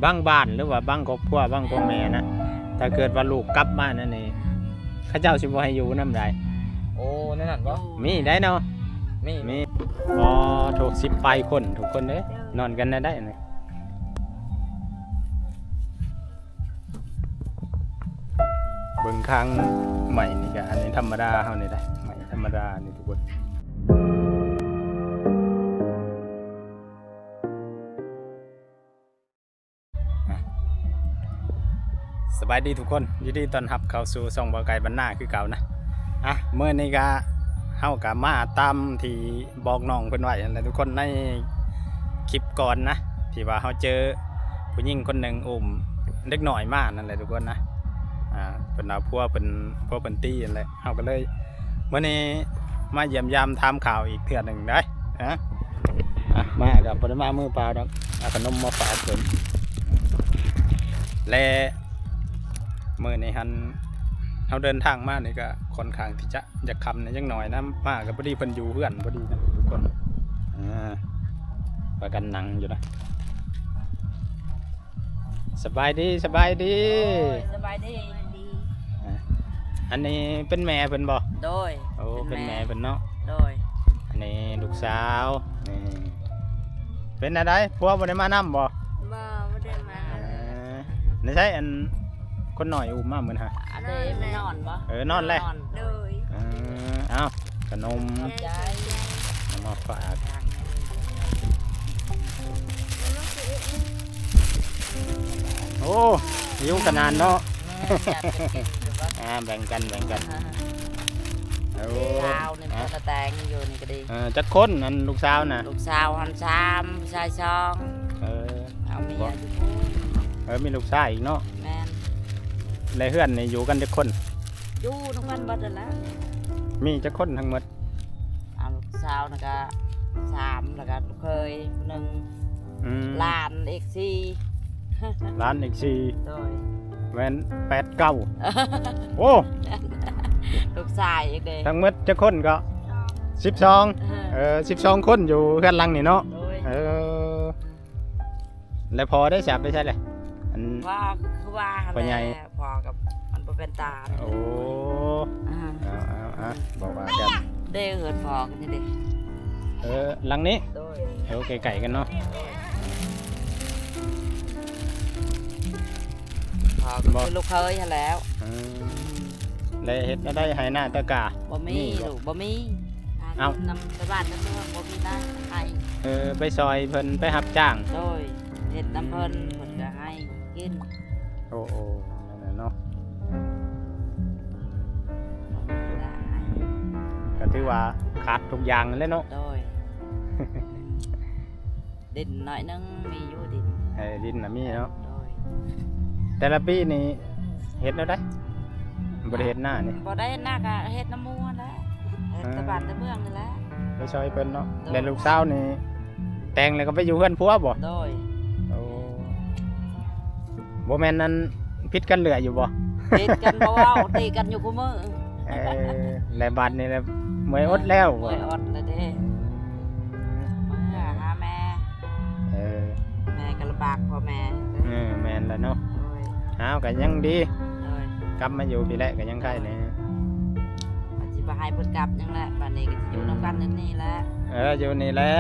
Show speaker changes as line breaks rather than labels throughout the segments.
บางบ้านหรือว่าบางครอบครัวบางพ่อแม่นะถ้าเกิดว่าลูกกลับมานั่นนี่เขาเจ้าสิบ่ให้อยู่นำใด
โอ้นั่นน่ะบ่
มีได้เนาะ
มี
อ๋อถูก10 ปลายคนทุกคนเด้นอนกันได้นี่เบิ่งข้างใหม่นี่ก็อันนี้ธรรมดาเฮานี่ได้ใหม่ธรรมดานี่ทุกคนสบายดีทุกคนยินดีต้อนรับเข้าสู่ช่องบ่าวไก่บ้านนาคือเก่านะเมื่อนี้ก็เฮาก็มาตามที่บอกน้องเพิ่นไว้นั่นแหละทุกคนในคลิปก่อนนะที่ว่าเฮาเจอผู้หญิงคนหนึ่งอุ้มเด็กน้อยมานั่นแหละทุกคนนะเพิ่นเอาพัวเพิ่นตีนั่นแหละเฮาก็เลยมื้อนี้มาเยี่ยมยามถามข่าวอีกเทื่อหนึงได้มากับบ่ได้มามือเปล่าดอกเอาขนมมาฝากเพิ่นและมื้อนี้หันเฮาเดินทางมานี่ก็ค่อนข้างที่จะค่ำนิดจังหน่อยนะมาก็บ่ดีเพิ่นอยู่เฮือนบ่ดีนะทุกคนประกันหนังอยู่นะสบายดี
สบายดี
อันนี้เป็นแม่เพิ่นบ่
โดย
โอ้เป็นแม่เพิ่นเนาะ
โดย
อันนี้ลูกสาวนี่เป็นอะไรผัวบ่ได้มานำบ่
ไม่ได้มา
นี่ใช่อันคนหน่อยอุ้มมาเหมือนฮะ
อันนี้ไม่นอนบ่
นอนเลย
โดย
เอ้าขนม
ใจ
มาฝากโอ้หิวขนาดเนาะแบ่งกัน
โอ้สาวนี่มันก็แต่งอยู่นี่ก็ดี
จักคนอันลูกสาวน่ะ
ลูกสาวหัน3ชายช่องเอาเมียอยู่
มีลูกชายอีกเนาะ
แม่น
ในเฮือนนี่อยู่กันจักคน
อยู่ทั้งวันบัดนั่นแหละ
มีจักคนทั้งหมด
ลูกสาวน่ะก็3แล้วก็ลูกเคย1หลานอีก4
หลานอีก4
โดย
แม่น8 9โอ้
ลูกชายอีกเด้
ทั้งหมดจักคนก็12 12คนอยู่เฮือนหลังนี่เนาะแล้วพอได้จับไปใช่เลย
ว่าคือว่าพอกับมันเป็นตา
โอ้บอกว่าจะ
เด้เหินพอกันนี่ดิ
หลังนี้ไก่กันเนาะ
พอคือลูกเคยแล้ว
ได้เฮ็ดได้ให้หน้าตะกา
บ่มีลูกบ่มีนำไปบ้านนำเมืองบ่มีได้ให้
ไปซอยเพิ่นไปรับจ้าง
โดยเฮ็ดน้ำเพิ่นก็ให้กิน
โอ้นั่นเนาะก็ถือว่าขาดทุกอย่างเลยเนาะ
โดยดินหน่อยนึงมีอยู่ดิน
ดินน่ะมีเนาะแต่ละปีนี่เฮ็ดแล้วได้บ่ได้เฮ็ดหน้านี่
บ่ได้หน้าก็เฮ็ดน้ำมูกนั่นแหละตะบ้านตะเมืองนี่แหละ
ไปซอยเพิ่นเนาะแล้วลูกสาวนี่แต่งแล้วก็ไปอยู่เฮือนผัวบ่
โดย
บ่แม่นนั้นผิดกันเหลืออยู่บ่
ผิดกันบ่เว้าตีกันอยู่คุมื้อ
แล้วบัดนี้แล้วเมื่อยอดแล้ว
เมื่อยอดแล้วเด้มาหาแม่แม่ก็ลำบากพ่อแม่
แม่นแล้วเนาะก็ยังดีกลับมาอยู่พี่แหละก็ยังไข่นี่
สิบ่ให้เพิ่นกลับยังแหละบัดนี้ก็สิอยู่นำกันนี่แหละ
อยู่นี่แหละ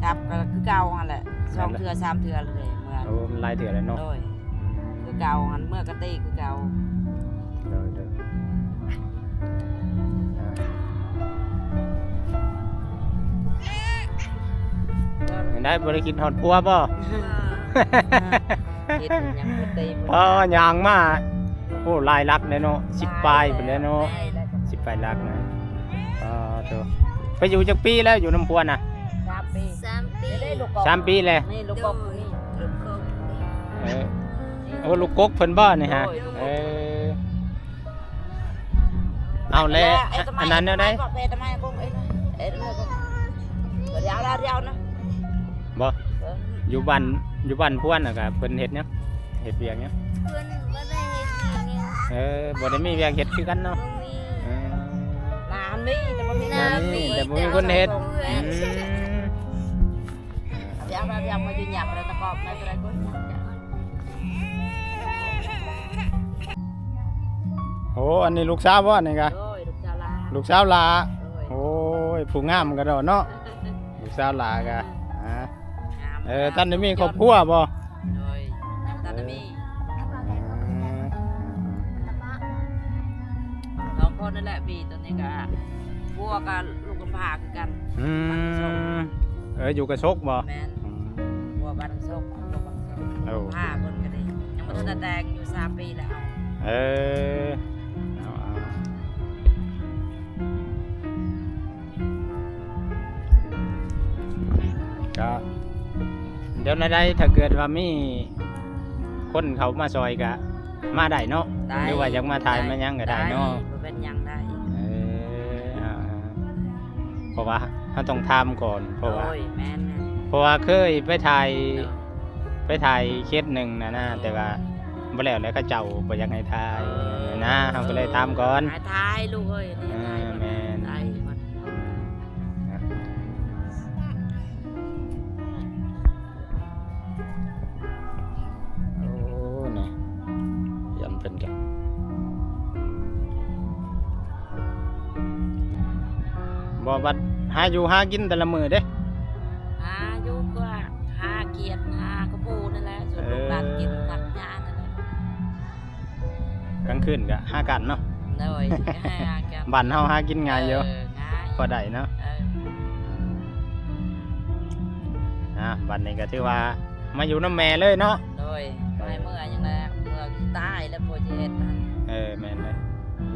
กลับก็คือเก่าหั่นแหละ2 เทื่อ 3 เทื่อเลยเมื่อ
มันหลายเทื่อแล้วเนาะ
คือเก่าหั่นเมื่อกะติคือเก่า
ได้บ่ได้กินฮอดผัวบ่
เฮ็ดหยังบ่ได้
ย่างมาโอ้หลายลักเลยเนาะ10 ปลายพุ่นแล้วเนาะ10 ปลายลักนะโตไปอยู่จักปีแล้วอยู่น้ำพัวน่ะ3 ปีแล้ว
นี่ลูกกบนี่
ลูกกกเพิ่นบ่นี่ฮะเอาแล้วอันนั้นได้บ่อยู่บ้านพวนน่ะก็เพิ่นเฮ็ดหยังเฮ็ดเวียกหยัง
เพิ่นบ่ได้เฮ็ดเวียก
บ่ได้มีเวียกเฮ็ดคือกันเนาะ
น้ำนี่แต่บ่
มีคนเฮ็ด
เดี๋ยวมาอยู่หยับแล้วตะกอบไม่เป็นไรก็
โอ้อันนี้ลูกสาวบ่นี่กะ
โดยลูกชาวลา
ลูกสาวหลา
โดย
โอ้ยผู้งามกันดอกเนาะลูกสาวหลากะอ่า
งาม
ท่านได้มีครอบครัวบ่
โดยยังท่านได้มีสองคนนั่นแหละบีตัวนี้ก็พวกกับลูกกำพร้าคือกัน
อืมอยู่กับชกบ่
แม่น
อืม
พวกบ้านโซกลูกบ้านโซก
เอา
ผ้าเพิ่นก็ได้ยังบ่ทันได้แต่งอยู่3 ปีแล้ว
เออเอาก็เดี๋ยวในใดถ้าเกิดว่ามีคนเขามาซอยก็มาได้เนาะ
ได้
หรือว่าอยากมาถ่ายมาหยังก็ได้เนาะ
บ่เป็นหยังได้
เพราะว่าเขาต้องทำก่อนเพราะว่า
โอ้ยแม่นนะ
เพราะว่าเคยไปถ่าย
เนาะ
เคสหนึ่งนะแต่ว่าบ่แล้วแล้วเขาเจ้าบ่อยากให้ถ่ายนะเขาก็เลยทำก่อน
ถ่ายลูกเอ้ยนี่ถ่าย
แม่น
ถ่ายมัน
โอ้นี่ยันเป็นกันบ่บัดหาอยู่หากินแต่ละมื้อเด้
หาอยู่ก็หาเกียรติหากระปูนั่นแหละส่วนลูกหลานกินทักยานั่นแหละ
กลางคืนก็หากันเนาะ
เลยหากัน
บ้านเฮาหากินง่ายอยู่
ง่าย
พอได้เนาะ บัดนี้ก็ถือว่ามาอยู่น้ำแม่เลยเนาะ
เลยไปเมื่อยังไงเมื่อที่ใต้แล้วพอจะเห็นนั่น
แม่นเลย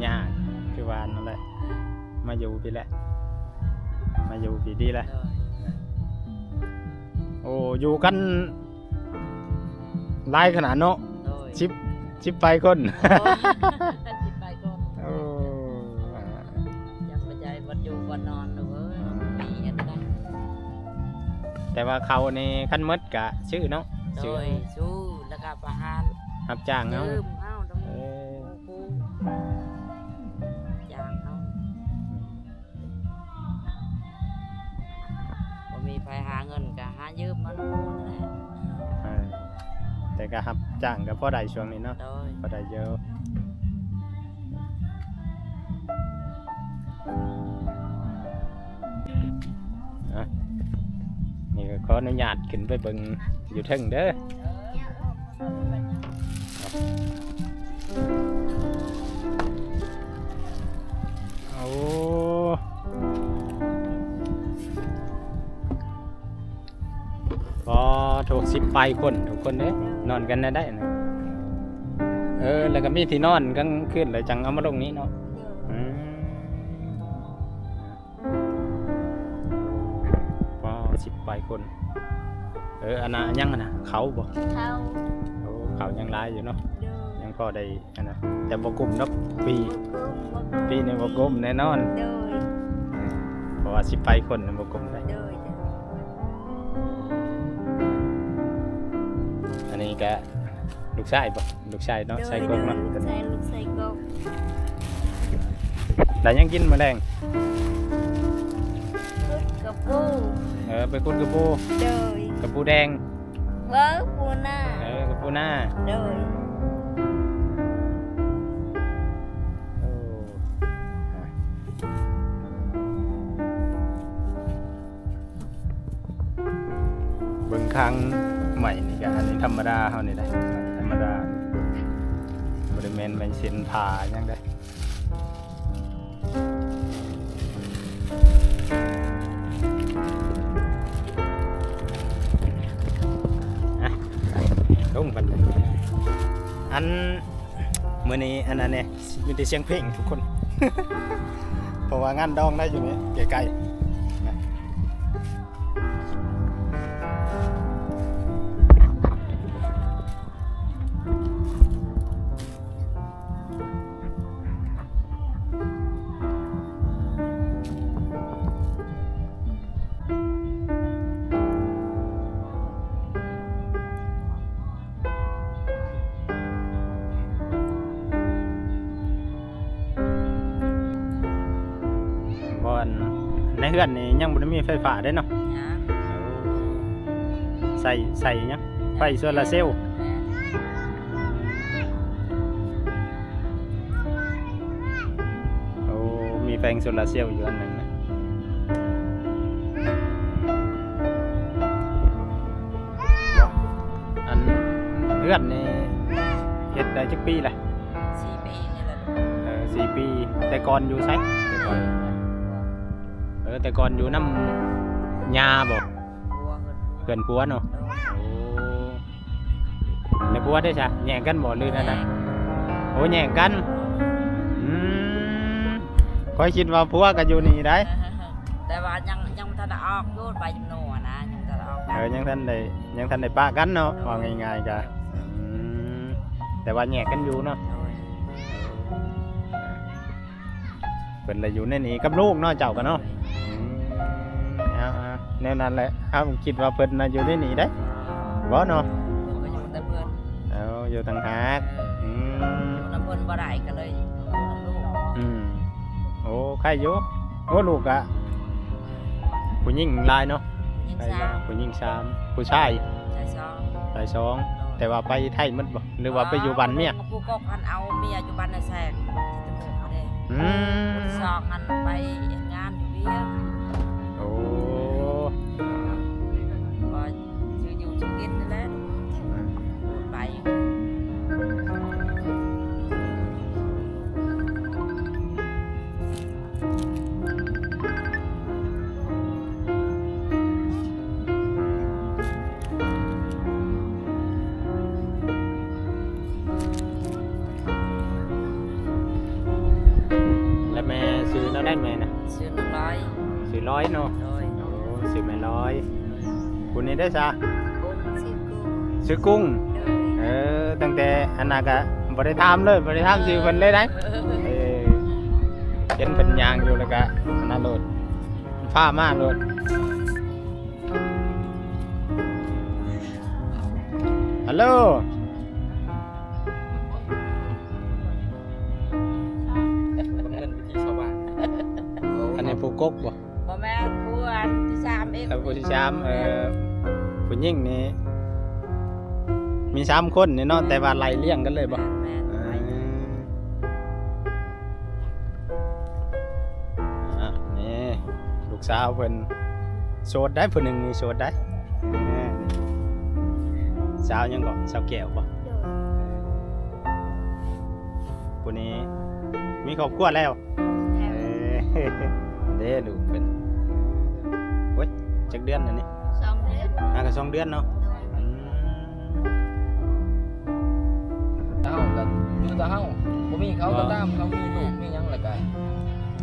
ยากคือว่านั่นแหละมาอยู่พี่แหละมาอยู่พี่ดีแหละ
เลย
โอ้อยู่กันหลายขนาดเนาะ
เลย
ชิบไปคน
จิบไปก็
โอ้
ยังปัจจัยวันอยู่วันนอนเลยมีเห็นได้
แต่ว่าเขานี่ขั้นมดกะชื่อเนาะ
โด
ชื่อย
สู้แล้วก็ประหาร
รับจ้างเนาะ
ยืมเอาต้อง
เออ
กูย่างเอาบ่มีไฟหาเงินก็หายืมมันนั่นแหละ
แต่ก็รับจ้างก็พอได้ช่วงนี้เนาะ
โดย
พอได้เยอะอ่ะนี่ก็ขออนุญาตขึ้นไปเบิ่งอยู่เทึงเด้อโอ้พอถูก10 ไปคนทุกคนเด้นอนกันได้นะแล้วก็มีที่นอนกลางคืนเลยจังเอามาลงนี้เนาะอืมพอ10 ไปคนอันน่ะยังอันน่ะเขาบ่
เขา
โอ้เขายังหลายอยู่เนาะ
เดิน
ยังพอได้อันน่ะแต่บ่กลุ่มเนาะปี
กุม
นี้บ่กลุ่มแน่นอน
เดิน
เพราะว่า10 ไปคนน่ะบ่กลุ่มได้
เดิน
อันนี้ก็ลูกชายบ่ลูกชายเนาะใส่กงเนาะ
ใส่ลูกใส่กบ
แล้วยังกินแมลง
พุดกระปู
ไปคุณกระปู
เดิน
กระปูแดง
เวิร์กปูหน้าก
ระปูหน้า
เดิน
โอ้เบิ่งครั้งใหม่นี่ก็อันนี้ธรรมดาเฮานี่ได้ธรรมดาบ่ได้แม่นเส้นผ่าหยังได้ลงกันเลยอันมื้อนี้อันนั้นเนี่ยมีแต่เสียงเพลงทุกคน เพราะว่างานดองได้อยู่นี่ไกลๆนะบ่อนในเฮือนนี่ยังบ่ได้มีไฟฟ้าเด้เนาะ
ย่าง
ใส่หยังไฟโซลาร์เซลล์
แม่
แผงโซลาร์เซลล์อยู่อันหนึงนะอันเลือดนี่เฮ็ดได้จักปีแหละ
4 ปีนี่แหละ
4 ปีแต่ก่อนอยู่ไสแต่ก่อนแต่ก่อนอยู่น้ำยาบ่
บัว
เพื่อนผัวเนาะโอ้แล้วผัวได้ซะแย่งกันบ่หรือนั่นน่ะโอ้แย่งกันข้อยคิดว่าผัวก็อยู่นี่ได้
แต่ว่ายังบ่ทันได้ออกโยนไปจำนวนนะยังบ่ทันได้ออก
ยังทันได้ปะกันเนาะว่าง่ายๆก็แต่ว่าแยกกันอยู่เนาะเพิ่นเลยอยู่ในนี้กับลูกเนาะเจ้ากันเนาะแนวนั้นแหละผมคิดว่าเพิ่นน่ะอยู่ในนี้ได้บ่เนาะ
ก็อยู่แต่เพิ่น
อยู่ต่างหาก
อยู่นำเพิ่นบ่ได้ก็เลยอยู่นำลูก
โอ้ใครอยู่โอ้ลูกอะผู้หญิงหลายเนาะ
ยิงซ้
ผู้หญิง3ผู้ชาย
ำใจซ้อม
ชาย2แต่ว่าไปไทยหมดบ่หรือว่าไปอยู่บ้านเมีย
ผู้ก็พันเอาเมียอยู่บ้านในแสกที่ตะโกนเด้
อืม
ซอกมันไปเฮ็ดงานอยู่เวียง
โอ้
ก็ชื่ออยู่ชื่อกินนั่นแหละไป
แล้วแม่ซื้อแล้วได้แม่นะ
ชื่อ100
ซื้อ100เนาะ
โดย
โอ้ซื้อแม่100คุณนี่ได้ซะ
สิกู
ซื้อกุ้ง
โดย
ตั้งแต่อันนั้นก็บ่ได้ถามเลยบ่ได้ถามชื่อเพิ่นเลยได้เห็นเพิ่นย่างอยู่แล้วก็อันนั้นโลดฟ้ามาโลดฮัลโหลอันนี้ผู้กกบ่
บ่แม่นผู้อันที่3เอง
ผู้ที่ผู้หญิงนี่มี3คนนี่เนาะแต่ว่าไล่เลี้ยงกันเลยบ่
แม่นไป
นี่ลูกสาวเพิ่นโสดได้ผู้หนึงนี่โสดได้สาวยังก็สาวแก้วบ่
โดย
ผู้นี้มีครอบครัวแล้ว
แถว
เด้ลูกเพิ่นโอ้ยจักเดือนอันนี้
2 เดือน
ก็2 เดือนเนาะ
โดย
เฮาก็อยู่แต่เฮาบ่มีเขาก็ตามเขามีลูกมีหยังแล้วก็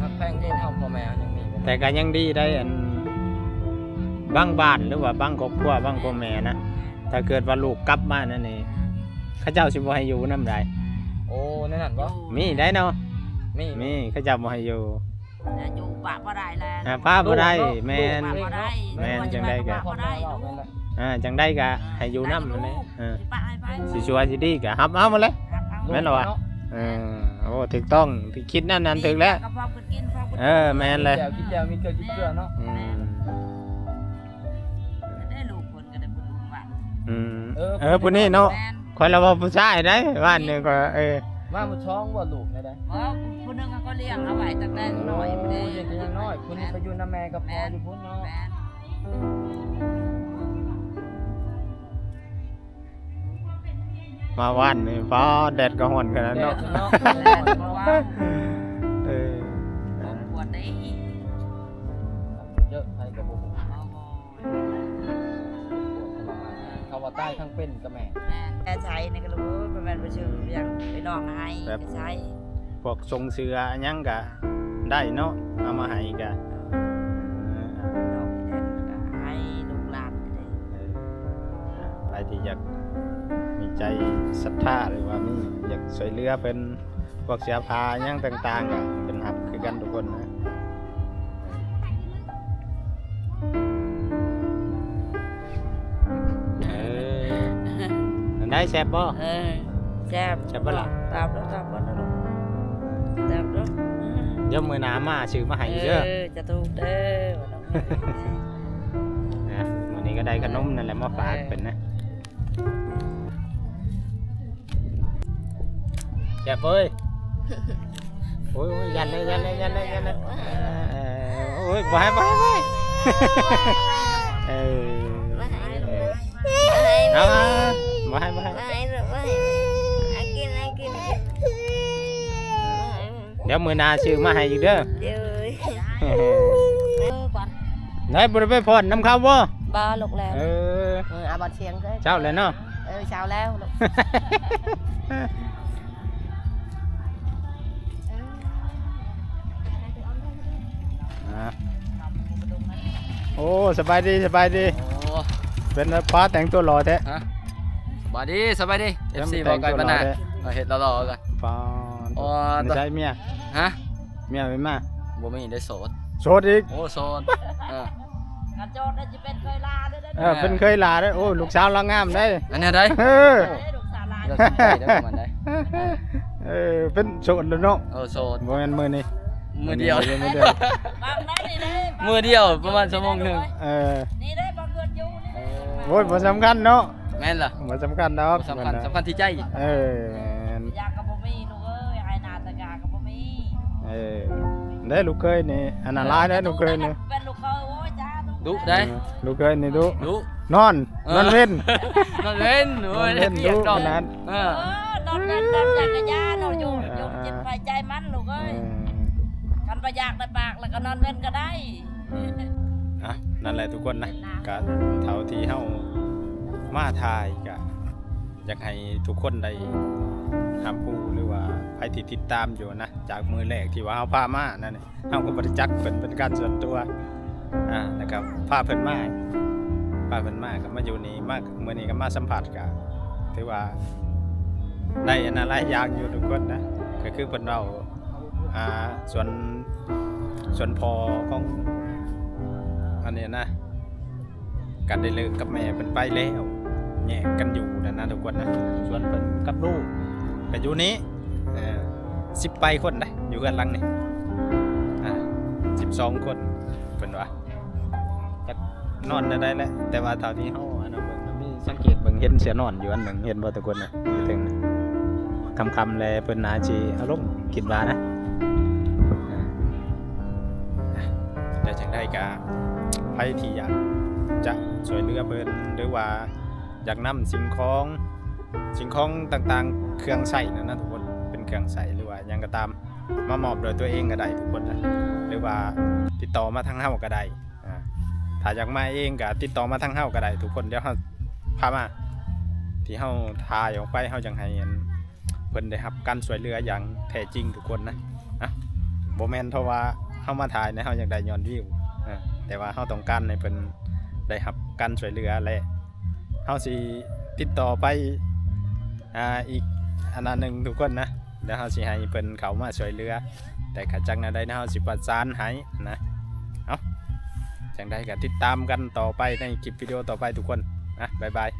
ฮักแพงที่เฮาพ่อแม่ยังมีบ่
แต่ก็ยังดีได้อันบางบ้านหรือว่าบางครอบครัวบางพ่อแม่นะถ้าเกิดว่าลูกกลับมานั่นนี่เขาเจ้าสิบ่ให้อยู่นำได้
โอ้นั่นนั่นบ่
มีได้เนาะ
มี
เขาเจ้าบ่ให้อยู่
แต่อยู่ปะบ่ได้แล้ว
ป้าบ่ได้แม่น
ปะบ่ได้
แม่นจังได้ก็
ปะบ่ได้ลูก
จังได้ก็ให้อยู่นำนั่นแหละ
สิปะให้ไป
สิชัวร์สิดีก็รับเอามาเลย
ครับเอา
แม่นเหรอวะ โอ้ถูกต้องที่คิดนั่นนั่นถูกแล้ว
ก็พอกินพอกิน
แม่นเลย
คิดแล้วมีเกลือคิดเกลือเนาะ
ได้ลูกคนก็ได้บุญหวาน
ผู้นี้เนาะ
แม่น
คอยเราว่าผู้ชายได้บ้านนี่ก็
มาบ่ช้องบ่ลูกได้ได้
เพราะผู้นึงก็เลี้ยงเอาไว้ตั้งแต่น้อยไม่ได้
โยังยังน้อยคุณไปอยู่นำแม่กับพ่ออยู่พุ่นเนาะ
แม่น
มาว่านนี่ฟ้าแดดก็ฮ้อนขนาด
แด
เนาะ
ดเนาะ
เพราะว่า
เออ
ผมปวดได้
เยอะใครก็บ่ฮู้เขาว่าใต้ทั้งเป็นกับแม่
แม่นแกใช้นี่ก็รู้ว่าแม่นบ่ชื่อยังไปน้องให้ใช้
พวกทรงเสื้อหยังก็ได้เนาะเอามาให้ก็
ดอกแทนก็ให้ลูกหลานก็ได้
ใครที่อยากมีใจศรัทธาหรือว่ามีอยากช่วยเหลือเพิ่นพวกเสื้อผ้าหยังต่างๆก็เป็นรับคือกันทุกคนนะได้แซ่บบ่
แซ่บ
แซ่บบ่ล่ะ
ตามแล้วนะลูกตามแล้ว
เดี๋ยวมื้อหน้ามาซื้อมาให้เด้อ
จะถูกเด้อบ่ต้อง
นะวันนี้ก็ได้ขนมนั่นแหละมาฝากเป็นนะแซ่บเอ้ย โอ้ยยันเลยโอ้ยบ่ให้เออเอาบ่ให้เดี๋ยวมื้อหน้าซื้อมาให้อีกเด้อ
ก่อน
ไหนบ่ได้ไปพรน้ำเขาบ่
บ่ลูกแล้ว
อาบัดเชียงเลย
เช้าแล้วเนาะ
เช้าแล้ว
โอ้สบายดี
โอ้
เป็นป้าแต่งตัวหล่อแท้
ฮะสบายดี FC บอกไกลบ้านนาเฮ็ดรอๆกัน
ป้า
อ๋อ
ไม่ใช่เมีย
ฮะ
เมียเป็นมา
บ่มีได้โสด
โสดอีก
โอ้โสด
กระโจนจะเป็นเคยลาด้วยนะ
เป็นเคยลาได้โอ้ลูกสาวเรางามได้
อันนี้ได้
เออ
ลูกสาวลา
เราสนใจได้ประมาณได้
เป็นโสดแล้วเนาะ
โสด
บ่แม่นมื้อนี้
มือเดียว
มื้อเดียว
บางได้นี่เลย
มือเดียวประมาณชั่วโมงหนึง
นี่ได้บางเงินอยู่นี่
โอ้ยบ่สำคัญเนาะ
แม่นล่ะ
บ่สำคัญดอก
สำคัญที่ใจ
อยากกับบ่มีลูกเอ้ยไอ้นาตะกากับบ่มี
ได้ลูกเคยนี่อันนั้นหลายได้ลูกเคยนี่
เป็นลูกเคยโอ้ยจ้า
ดุได้
ลูกเคยนี่ดุ
ดุ
นอนเว้น
นอนเล่นโอ้ย
เล่น
เกียด
ดุ
ดอก
ขนาด
นอนเล่นนอนจักรยานนอนอยู่จิตไฟใจมันลูกเอ้ยกันประหยัดในปากแล้วก็นอนเล่นก็ได้
นั่นแหละทุกคนนะก็เท่าที่เฮามาถ่ายก็อยากให้ทุกคนได้ทำผู้หรือว่าใครที่ติดตามอยู่นะจากมือแรกที่ว่าเฮาพามานั่นนี่เฮาก็บ่ได้จักเป็นการส่วนตัวนะครับพาเพิ่นมาก็มาอยู่นี่มามื้อนี้ก็มาสัมผัสก็ถือว่าได้อันนั้นหลายอย่างอยู่ทุกคนนะก็คือเพิ่นเว้าส่วนพอของอันนี้นะกันได้เลิกกับแม่เพิ่นไปแล้วแยกกันอยู่นะทุกคนนะส่วนเพิ่นกับลูกก็อยู่นี้10 ไปคนได้อยู่กันหลังนี่12 คนเพิ่นว่าจักนอนได้แหละแต่ว่าเท่าที่เฮาอันนั้นเบิ่งมีสังเกตเบิ่งเห็นเสียนอนอยู่อันหนึงเห็นบ่ทุกคนนะอยู่ถึงคำๆแลเพิ่นน่าสิอารมณ์คิดว่านะแต่จังได๋ก็ใครที่อยากจะช่วยเหลือเพิ่นหรือว่าอยากนำสิ่งของต่างๆเครื่องใช้นะทุกคนเป็นเครื่องใช้หรือว่าหยังก็ตามมามอบโดยตัวเองก็ได้ทุกคนนะหรือว่าติดต่อมาทางเฮาก็ได้ถ้าอยากมาเองก็ติดต่อมาทางเฮาก็ได้ทุกคนเดี๋ยวเฮาพามาที่เฮาถ่ายออกไปเฮาจังให้เพิ่นได้รับการช่วยเหลืออย่างแท้จริงทุกคนนะบ่แม่นเพราะว่าเฮามาถ่ายในเฮาอยากได้ยอดวิวแต่ว่าเฮาต้องการให้เพิ่นได้รับการช่วยเหลือและเฮาสิติดต่อไปอีกอันนั้นหนึงทุกคนนะเดี๋ยวเฮาสิให้เพิ่นเข้ามาช่วยเหลือแต่ก็จังนั้นได้เฮาสิประสานให้นะจังใดก็ติดตามกันต่อไปในคลิปวิดีโอต่อไปทุกคนบ๊ายบาย